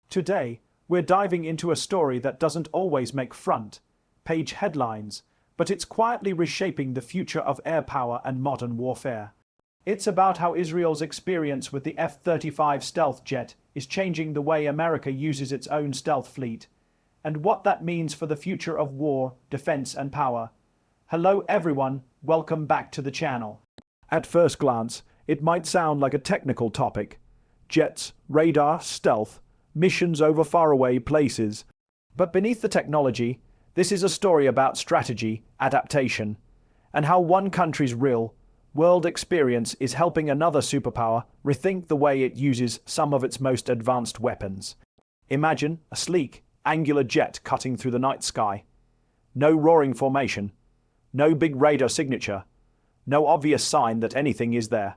Today, we're diving into a story that doesn't always make front-page headlines, but it's quietly reshaping the future of air power and modern warfare. It's about how Israel's experience with the F-35 stealth jet is changing the way America uses its own stealth fleet, and what that means for the future of war, defense, and power. Hello everyone, welcome back to the channel. At first glance, it might sound like a technical topic. Jets, radar, stealth, missions over faraway places. But beneath the technology, this is a story about strategy, adaptation, and how one country's real-world experience is helping another superpower rethink the way it uses some of its most advanced weapons. Imagine a sleek, angular jet cutting through the night sky. No roaring formation, no big radar signature, no obvious sign that anything is there.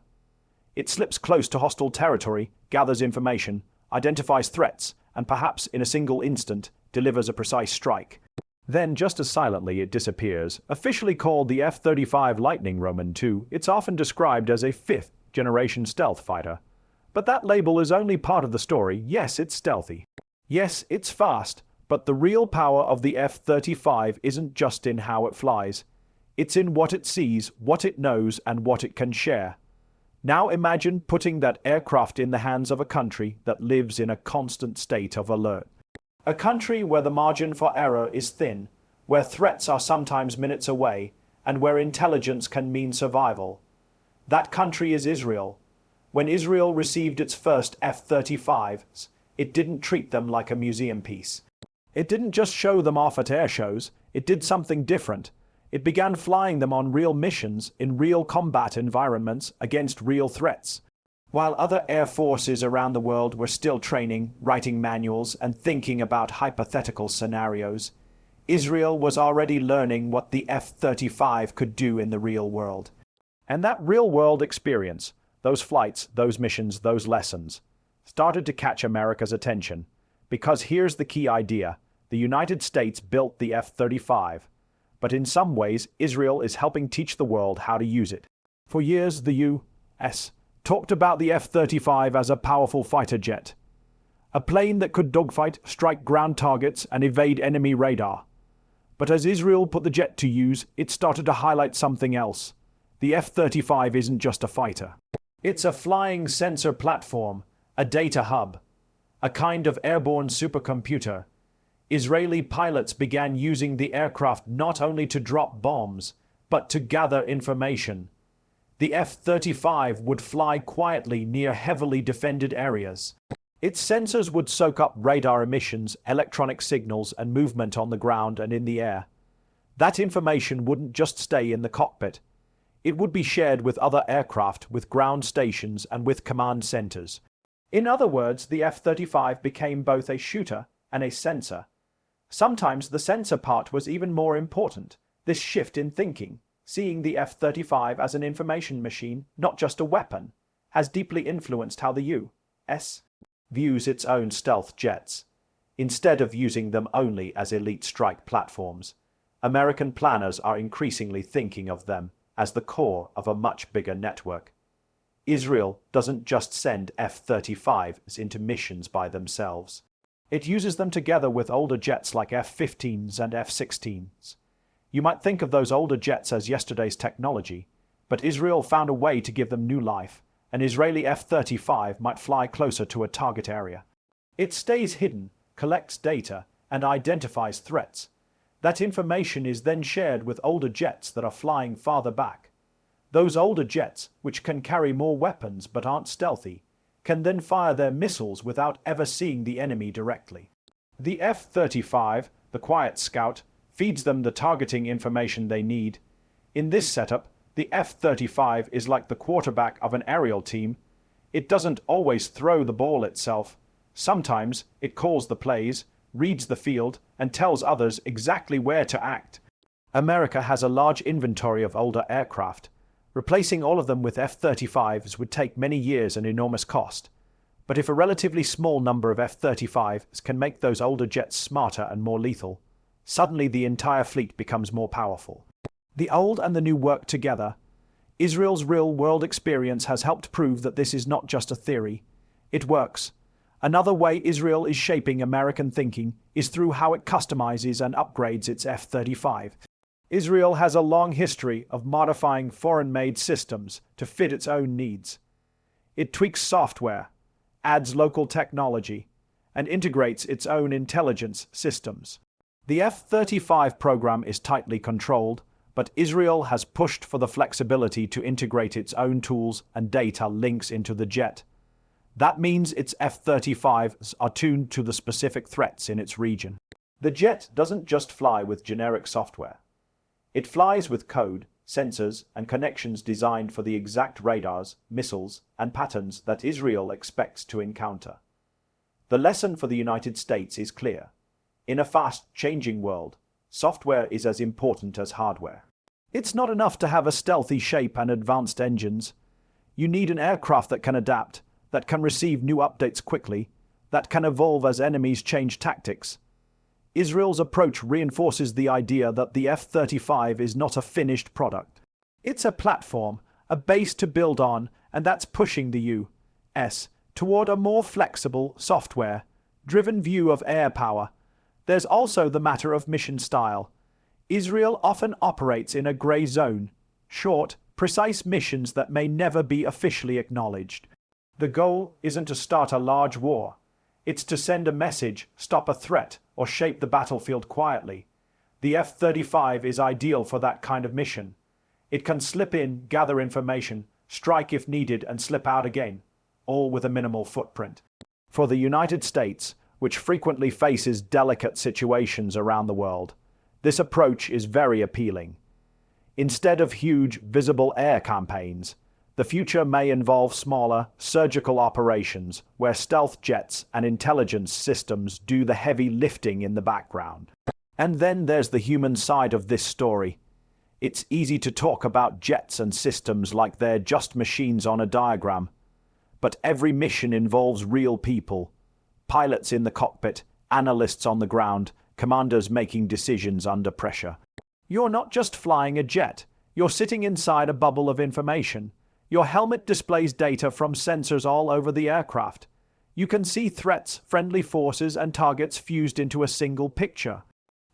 It slips close to hostile territory, gathers information, identifies threats, and perhaps in a single instant delivers a precise strike. Then, just as silently, it disappears. Officially called the F-35 Lightning Roman II, it's often described as a fifth-generation stealth fighter. But that label is only part of the story. Yes, it's stealthy. Yes, it's fast, but the real power of the F-35 isn't just in how it flies. It's in what it sees, what it knows, and what it can share. Now imagine putting that aircraft in the hands of a country that lives in a constant state of alert. A country where the margin for error is thin, where threats are sometimes minutes away, and where intelligence can mean survival. That country is Israel. When Israel received its first F-35s, it didn't treat them like a museum piece. It didn't just show them off at air shows, it did something different. It began flying them on real missions in real combat environments against real threats. While other air forces around the world were still training, writing manuals, and thinking about hypothetical scenarios, Israel was already learning what the F-35 could do in the real world. And that real-world experience, those flights, those missions, those lessons, started to catch America's attention. Because here's the key idea: the United States built the F-35. But in some ways, Israel is helping teach the world how to use it. For years, the U.S. talked about the F-35 as a powerful fighter jet. A plane that could dogfight, strike ground targets, and evade enemy radar. But as Israel put the jet to use, it started to highlight something else. The F-35 isn't just a fighter. It's a flying sensor platform, a data hub, a kind of airborne supercomputer. Israeli pilots began using the aircraft not only to drop bombs, but to gather information. The F-35 would fly quietly near heavily defended areas. Its sensors would soak up radar emissions, electronic signals, and movement on the ground and in the air. That information wouldn't just stay in the cockpit. It would be shared with other aircraft, with ground stations, and with command centers. In other words, the F-35 became both a shooter and a sensor. Sometimes the sensor part was even more important. This shift in thinking, seeing the F-35 as an information machine, not just a weapon, has deeply influenced how the U.S. views its own stealth jets. Instead of using them only as elite strike platforms, American planners are increasingly thinking of them as the core of a much bigger network. Israel doesn't just send F-35s into missions by themselves. It uses them together with older jets like F-15s and F-16s. You might think of those older jets as yesterday's technology, but Israel found a way to give them new life. An Israeli F-35 might fly closer to a target area. It stays hidden, collects data, and identifies threats. That information is then shared with older jets that are flying farther back. Those older jets, which can carry more weapons but aren't stealthy, can then fire their missiles without ever seeing the enemy directly. The F-35, the quiet scout, feeds them the targeting information they need. In this setup, the F-35 is like the quarterback of an aerial team. It doesn't always throw the ball itself. Sometimes it calls the plays, reads the field, and tells others exactly where to act. America has a large inventory of older aircraft. Replacing all of them with F-35s would take many years and enormous cost. But if a relatively small number of F-35s can make those older jets smarter and more lethal, suddenly the entire fleet becomes more powerful. The old and the new work together. Israel's real-world experience has helped prove that this is not just a theory. It works. Another way Israel is shaping American thinking is through how it customizes and upgrades its F-35. Israel has a long history of modifying foreign-made systems to fit its own needs. It tweaks software, adds local technology, and integrates its own intelligence systems. The F-35 program is tightly controlled, but Israel has pushed for the flexibility to integrate its own tools and data links into the jet. That means its F-35s are tuned to the specific threats in its region. The jet doesn't just fly with generic software. It flies with code, sensors, and connections designed for the exact radars, missiles, and patterns that Israel expects to encounter. The lesson for the United States is clear. In a fast-changing world, software is as important as hardware. It's not enough to have a stealthy shape and advanced engines. You need an aircraft that can adapt, that can receive new updates quickly, that can evolve as enemies change tactics. Israel's approach reinforces the idea that the F-35 is not a finished product. It's a platform, a base to build on, and that's pushing the U.S. toward a more flexible, software-driven view of air power. There's also the matter of mission style. Israel often operates in a gray zone, short, precise missions that may never be officially acknowledged. The goal isn't to start a large war. It's to send a message, stop a threat, or shape the battlefield quietly. The F-35 is ideal for that kind of mission. It can slip in, gather information, strike if needed, and slip out again, all with a minimal footprint. For the United States, which frequently faces delicate situations around the world, this approach is very appealing. Instead of huge, visible air campaigns, the future may involve smaller, surgical operations where stealth jets and intelligence systems do the heavy lifting in the background. And then there's the human side of this story. It's easy to talk about jets and systems like they're just machines on a diagram. But every mission involves real people. Pilots in the cockpit, analysts on the ground, commanders making decisions under pressure. You're not just flying a jet. You're sitting inside a bubble of information. Your helmet displays data from sensors all over the aircraft. You can see threats, friendly forces, and targets fused into a single picture.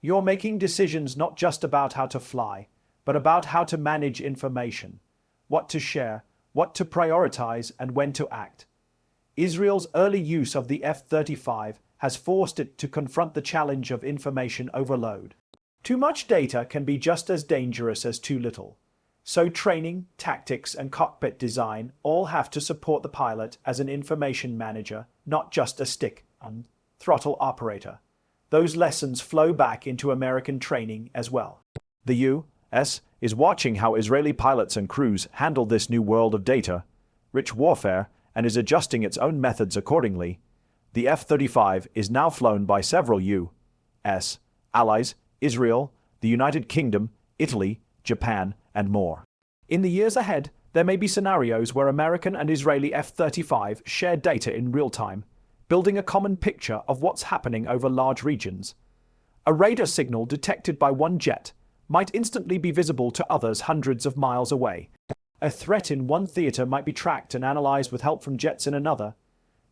You're making decisions not just about how to fly, but about how to manage information, what to share, what to prioritize, and when to act. Israel's early use of the F-35 has forced it to confront the challenge of information overload. Too much data can be just as dangerous as too little. So training, tactics, and cockpit design all have to support the pilot as an information manager, not just a stick and throttle operator. Those lessons flow back into American training as well. The U.S. is watching how Israeli pilots and crews handle this new world of data-rich warfare and is adjusting its own methods accordingly. The F-35 is now flown by several U.S. allies, Israel, the United Kingdom, Italy, Japan, and more. In the years ahead, there may be scenarios where American and Israeli F-35 share data in real time, building a common picture of what's happening over large regions. A radar signal detected by one jet might instantly be visible to others hundreds of miles away. A threat in one theater might be tracked and analyzed with help from jets in another.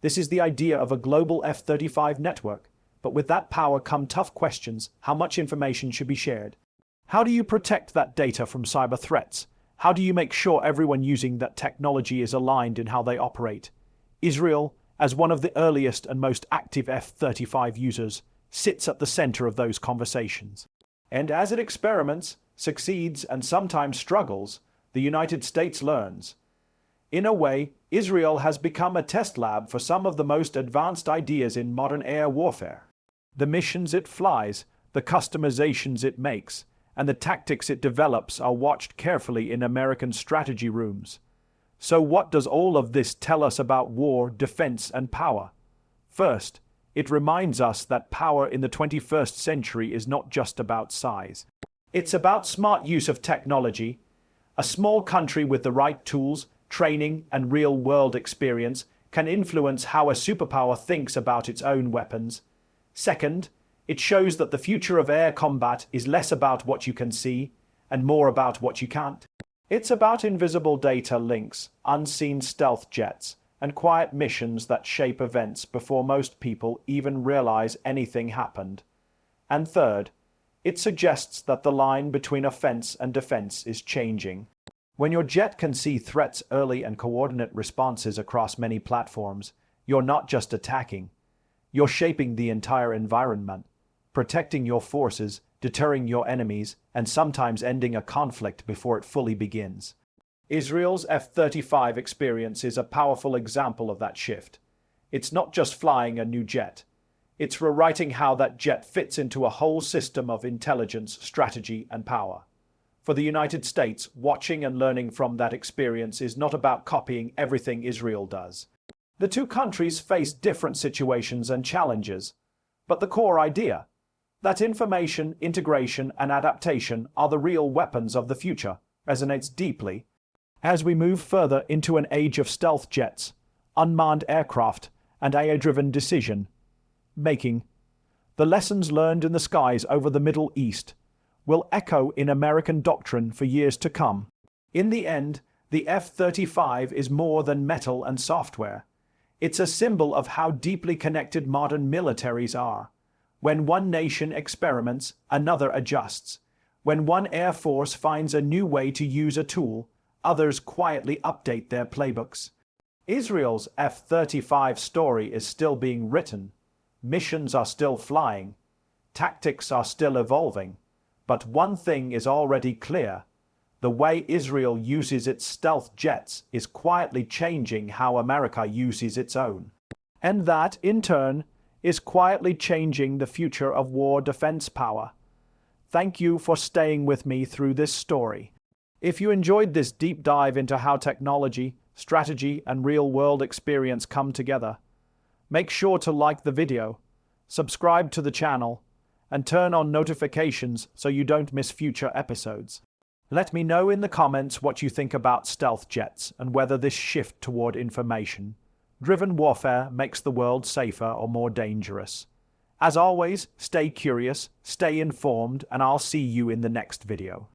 This is the idea of a global F-35 network, but with that power come tough questions: how much information should be shared? How do you protect that data from cyber threats? How do you make sure everyone using that technology is aligned in how they operate? Israel, as one of the earliest and most active F-35 users, sits at the center of those conversations. And as it experiments, succeeds, and sometimes struggles, the United States learns. In a way, Israel has become a test lab for some of the most advanced ideas in modern air warfare. The missions it flies, the customizations it makes, and the tactics it develops are watched carefully in American strategy rooms. So what does all of this tell us about war, defense, and power? First, it reminds us that power in the 21st century is not just about size. It's about smart use of technology. A small country with the right tools, training, and real-world experience can influence how a superpower thinks about its own weapons. Second, it shows that the future of air combat is less about what you can see and more about what you can't. It's about invisible data links, unseen stealth jets, and quiet missions that shape events before most people even realize anything happened. And third, it suggests that the line between offense and defense is changing. When your jet can see threats early and coordinate responses across many platforms, you're not just attacking. You're shaping the entire environment, protecting your forces, deterring your enemies, and sometimes ending a conflict before it fully begins. Israel's F-35 experience is a powerful example of that shift. It's not just flying a new jet. It's rewriting how that jet fits into a whole system of intelligence, strategy, and power. For the United States, watching and learning from that experience is not about copying everything Israel does. The two countries face different situations and challenges, but the core idea, that information, integration, and adaptation are the real weapons of the future, resonates deeply. As we move further into an age of stealth jets, unmanned aircraft, and AI-driven decision-making, the lessons learned in the skies over the Middle East will echo in American doctrine for years to come. In the end, the F-35 is more than metal and software. It's a symbol of how deeply connected modern militaries are. When one nation experiments, another adjusts. When one air force finds a new way to use a tool, others quietly update their playbooks. Israel's F-35 story is still being written. Missions are still flying. Tactics are still evolving. But one thing is already clear. The way Israel uses its stealth jets is quietly changing how America uses its own. And that, in turn, is quietly changing the future of war defense power. Thank you for staying with me through this story. If you enjoyed this deep dive into how technology, strategy, and real-world experience come together, make sure to like the video, subscribe to the channel, and turn on notifications so you don't miss future episodes. Let me know in the comments what you think about stealth jets and whether this shift toward information-driven warfare makes the world safer or more dangerous. As always, stay curious, stay informed, and I'll see you in the next video.